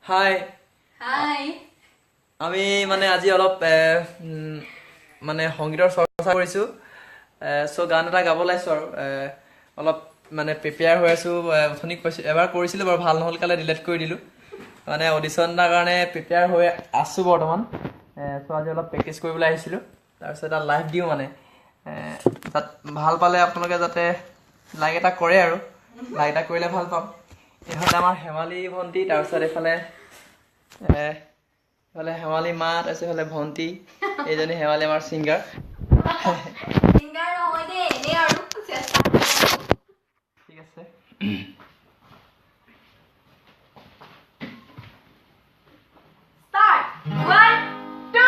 হাই হাই আমি মানে আজি অলপ মানে সংগীতৰ চৰ্চা কৰিছো সো গান এটা গাব লাইছো আৰু অলপ মানে প্ৰিপেয়াৰ হৈ আছো অথনি কৈছো এবাৰ কৰিছিলো বাৰু ভাল নহল কালে ডিলিট কৰি দিলো মানে অডিশ্যন এটাৰ কাৰণে প্ৰিপেয়াৰ হৈ আছো বৰ্তমান সো আজি অলপ প্ৰেক্টিচ কৰিবলৈ আহিছিলো তাৰপিছত এটা লাইভ দিও মানে তাত ভাল পালে আপোনালোকে যাতে লাইক এটা কৰে আৰু লাইক এটা কৰিলে ভাল পাম এইফালে আমাৰ হেমালী ভণ্টি তাৰপিছত এইফালে এইফালে হেমালী মা তাৰপিছত এইফালে ভণ্টি এইজনী হেমালী আমাৰ ছিংগাৰ সিংগাৰ নহয় দেই এনে আৰু চেষ্টা ঠিক আছে স্টাৰ্ট 1 2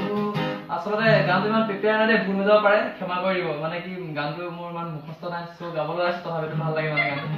চলো আচলতে গানটো ইমান প্ৰিপেয়াৰ নাই ভুল হৈ যাব পাৰে ক্ষমা কৰি দিব মানে কি গানটো মোৰ ইমান মুখস্থ নাই সো গাবলৈ আছে তথাপিতো ভাল লাগে মানে গানটো